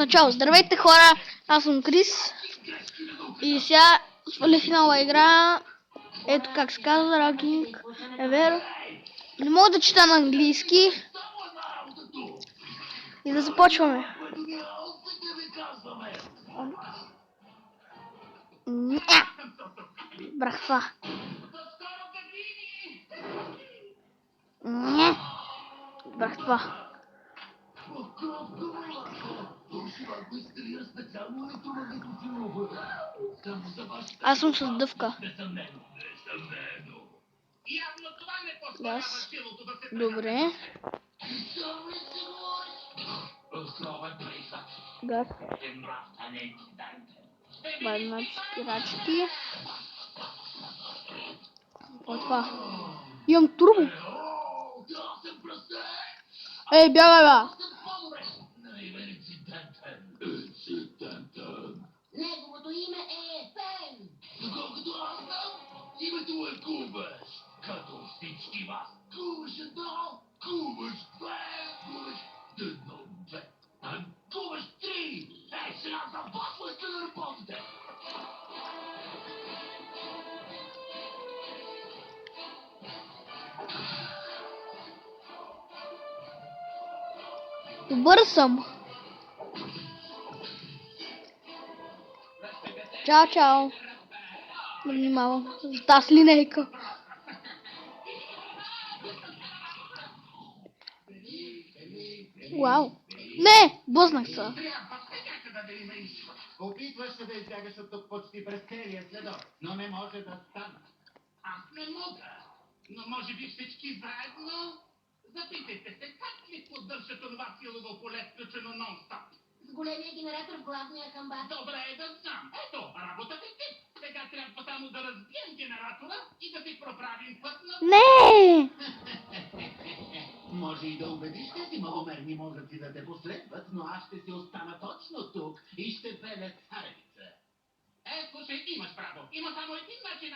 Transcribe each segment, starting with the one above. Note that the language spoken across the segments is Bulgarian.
начало. Здравейте хора, аз съм Крис и сега свалих нова игра. Ето как се казва, Ranking Ever. Не мога да чета на английски. И да започваме. Братва. Братва. Аз съм с дъвка. Газ. Добре. Газ. Бъднат спирачки. От това. Имам турбо. Ей, бягай, бе! Неговото име е Пен. Доколкото аз знам, името му е Кубаш. Като всички вас. Кубаш едно, Кубаш две, Кубаш едно, две, Кубаш три. Ей, сега започвайте да работите. Добър съм. Чао, чао. Не внимавам за тази линейка. Вау. Не, блъснах се. Опитваш се да избягаш от тук почти през целия следобед, но не може да стане. Аз не мога, но може би всички заедно. Запитайте се, как ми поддържат това силово поле включено нон-стоп? С големия генератор в главния хамбар. Добре е да знам. Ето, работата е тип. Сега трябва само да разбием генератора и да ви проправим път на... Не! Може и да убедиш тези маломерни мозъци да те последват, но аз ще си остана точно тук и ще пеля царевица. Слушай, имаш право. Има само един начин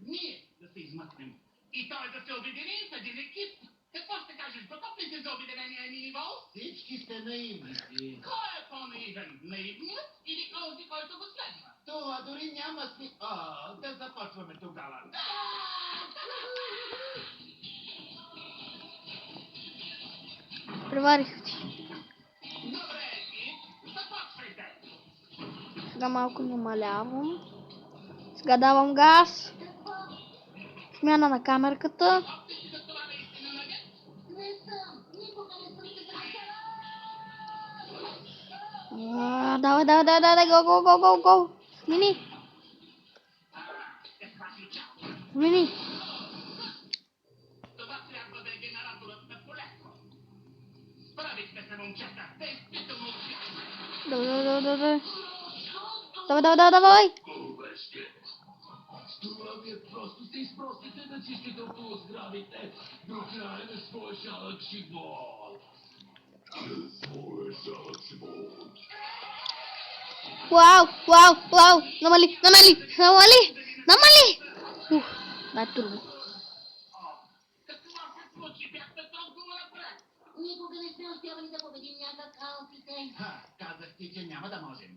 ние да се измъкнем. И то е да се обединим в един екип. Какво ще кажеш? Готов ли си за обединение минивол? Всички сте наивници. Кой е по-наивен? Наивният или този, който го следва? Това дори няма си... Да започваме тогава. Преварих ти. Добре, екип, започвайте. Сега малко намалявам. Сега давам газ. Смяна на камерката. Не съм. Никога не съм се Давай, го. Смени. Това трябва да е генераторът на полето. Справихте се, момчета. Действително успяхме. Давай. Това ви е просто се изпростите да чистите около сградите до края на своя жалък живот. Вау. Намали. Дай турбо. Какво се случи? Бяхте толкова напред. Никога не сме успявали да победим някак алфите. Казах ти, че няма да можем.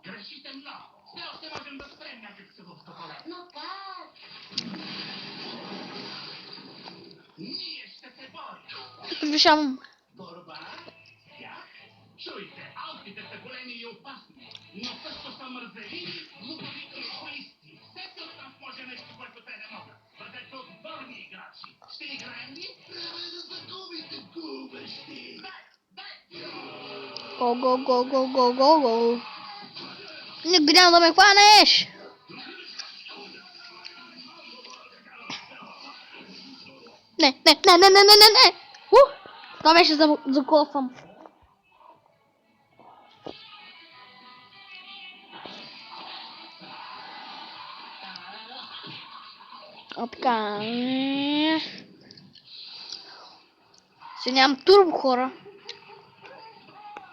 Грешите много. Все още можем да спрем някак силовото поле. Но как? Ние ще се борим. Повишавам. Борба? Тях? Чуйте, алфите са големи и опасни, но също са мързеливи, глупави и егоисти. Всеки от нас може нещо, което те не могат. Бъдете отборни играчи. Ще играем ли? Трябва да загубите, губещи. Дай! Го. Не трябва да ме хванеш. Не. Това беше за кофъм. Така. Сега нямам турбо, хора.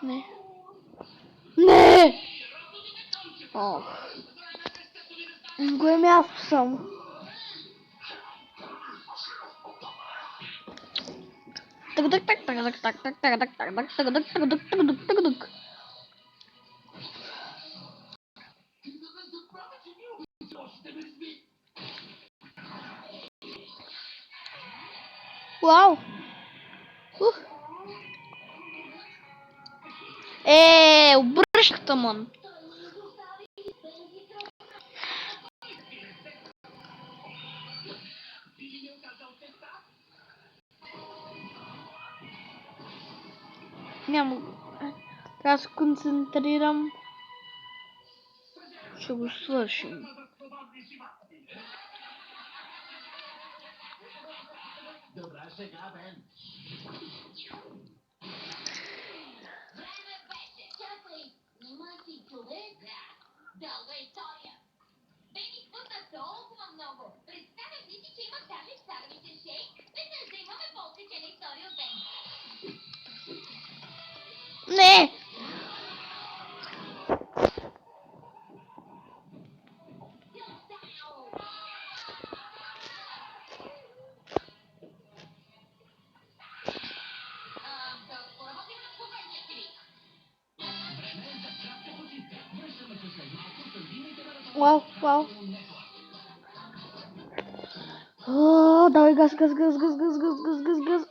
Не. Кое място съм? Вау! Ух! Обръщах тъмън. Няма. Трябва да се концентрирам. Ще го свършим. Добра шега, Бен. Време беше. Чакай. Нима си човек? Да. Дълга история. Бени пътна толкова много. Представяш ли си, че има даже старвите шейк? Веднъж да имаме по-отличена история от Бен. Не! Да поработим на последния си вик. Вау, вау. О, давай газ, газ, газ, газ, газ, газ, газ, газ, газ.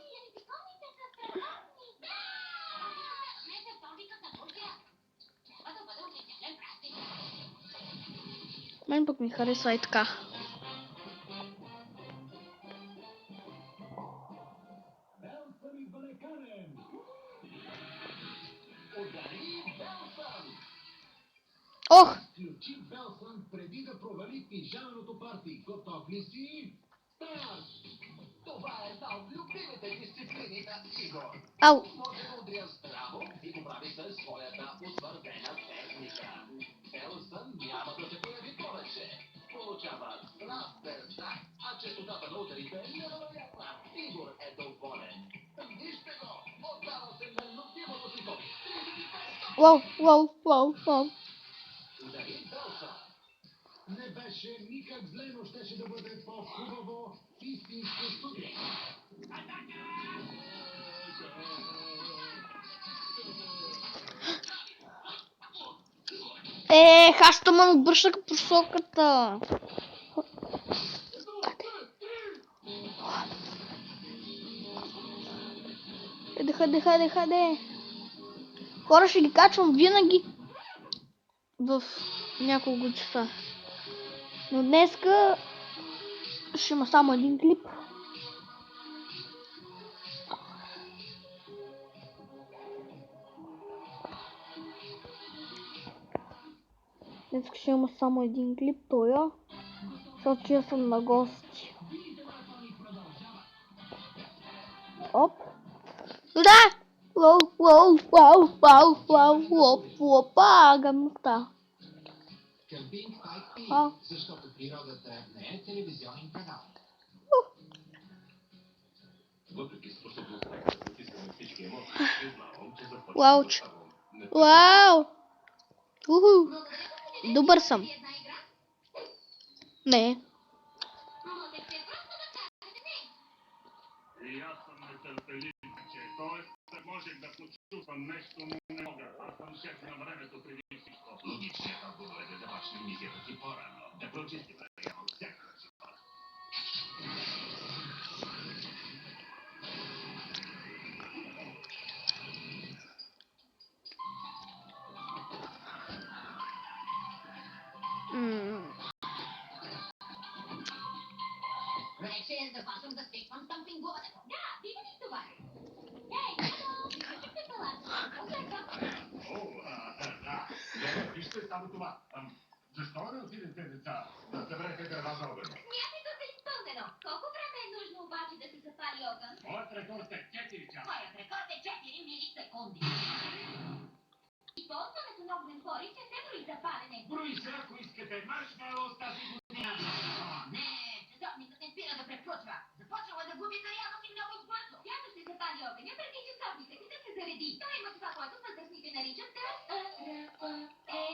Мен пък ми харесва и така. Белсън и Балеканен. Удари Белсън. Ох! Включи Белсън преди да провали пижаменото парти. Готов ли си? Старт! Това е една от любимите дисциплини на Игор. Ау! Може да удря здраво и го прави със своята утвърдена техника. Белсън няма да се появи повече. Получава здрав без знак, а честотата на ударите е невероятна. Игор е доволен. Вижте го! Отдава се на любимото си хоби. Вау, вау, вау, вау. Удари Белсън. Не беше никак зле, но щеше да бъде по-хубаво истинско студио. Аз тъмън обръщах посоката. Хайде, хайде, хайде. Хора, ще ги качвам винаги в няколко часа. Но днеска ще има само един клип. Днеска ще има само един клип, тоя. Защото я съм на гости. Оп. Да! Уау, уау, уау, уау, уау, уоп, уопа, гъмта. Къмпинг Type E, А. защото природата не е телевизионен канал. Въпреки способността да потискаме всички емоции, признавам, че за първи Вау, път вау! Уху! Добър съм. Една игра? Не. Можете просто да кажете не. И аз съм нетърпелив, че т.е. можех да почувствам нещо, но не мога. Аз съм шеф на времето преди всичко. Логичният отговор е да започнем мисията си по-рано. Да прочистим района от всякакъв живот. Вече започвам да свиквам с къмпингуването. Да, виждате това. Ей, виждате палаца. Да. Добре, вижте само това. Защо не отидете, деца, да съберете дърва за огън? Някакво се изпълнено. Колко време е нужно обаче да се запали огън? Моят рекорд е 4 часа. Моят рекорд е 4 милисекунди. Използването на огнен порив не се брои за палене. Брои се, ако искате маршмело с тази година. О, не, часовникът не спира да прекручва. Започва да губи заряда си много бързо. Явно ще запали огъня преди часовникът и да се зареди. Той има това, което възрастните наричат Е.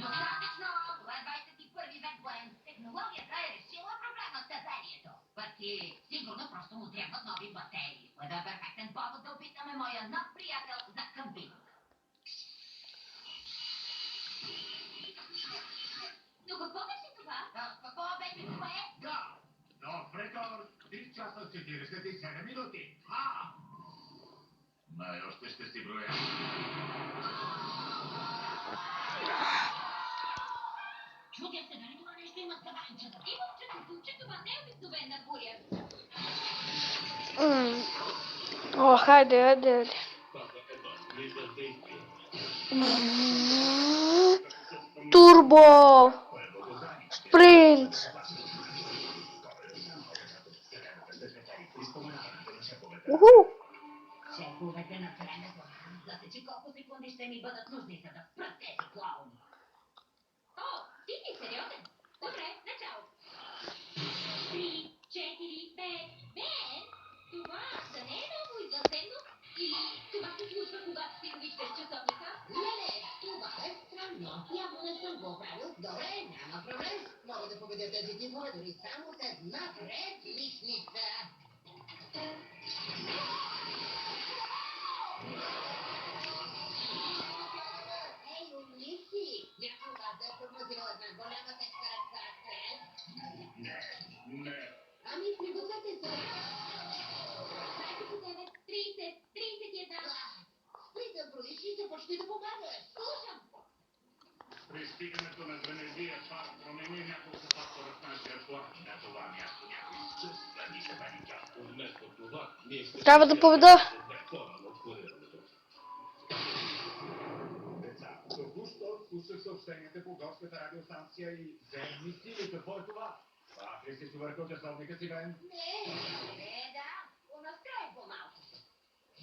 Достатъчно! Това е 21 век, Глен. Технологията е решила проблема с тъпението. Пъти, сигурно просто му трябват нови батерии. Това е перфектен повод да опитаме моя нов приятел за къмпинг. Но какво беше това? Какво беше това? Да, нов рекорд 3 часа 4 27 минути. Най-още ще си броя. Чудя се, дали това нещо има таванчета. Имам чувството, че това не е обикновена буря. О, хайде. Турбо! Спринт! Уху! Шефовете на времето. Засечи колко секунди ще ми бъдат нужни, за да спрат тези клауни. О, ти си сериозен? Добре, начало. 3, 4, 5. Бен, това да не е много извънземно? Или това се случва, когато си виждаш часовника? Не, това е странно. Явно не съм го правил. Добре, няма проблем. Мога да победя тези типове дори само с една предмишница. Ей, умници! Някой от вас е подмазил една голяма тежка ръка, Крен? Не. Ами, пригответе се. 29, 30, 31. Спри да броиш и започни да помагаш. Слушам. При стигането на времевия парк промени няколко фактора в нашия план. На това място някой чувства ни се бани част. Вместо това, ние ще... Трябва да победа! Деца, току-що слушах съобщенията по горската радиостанция и земни сили. Какво е това? Пак ли си свъркал часовника си, Бен? Не, да. Унастрой по-малко.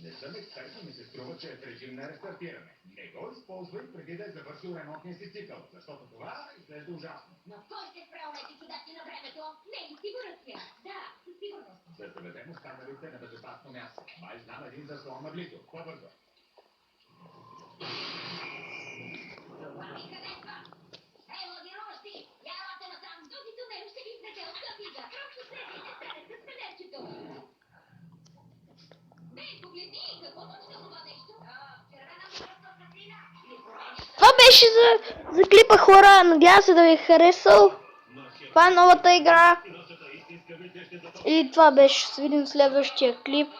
Не съм експерт, но ми се струва, че е в режим на рестартиране. Не го използвай преди да е завършил ремонтния си цикъл, защото това изглежда ужасно. Но кой ще спре онези чудаци на времето? Не, сигурен си. Да, със сигурност. Да заведем останалите на безопасно място. Май знам един заслон наблизо. По-бързо. Това ми харесва. Ей, лагерощи, ялате насам. Този тунел ще ви изведе от къпига. Просто следвайте старец с фенерчето. Бей, погледни, какво точно това нещо? Червена морска светлина. Или променяща. Това беше за клипа, хора. Надявам се да ви е харесал. Това е новата игра. И това беше. Ще видим следващия клип.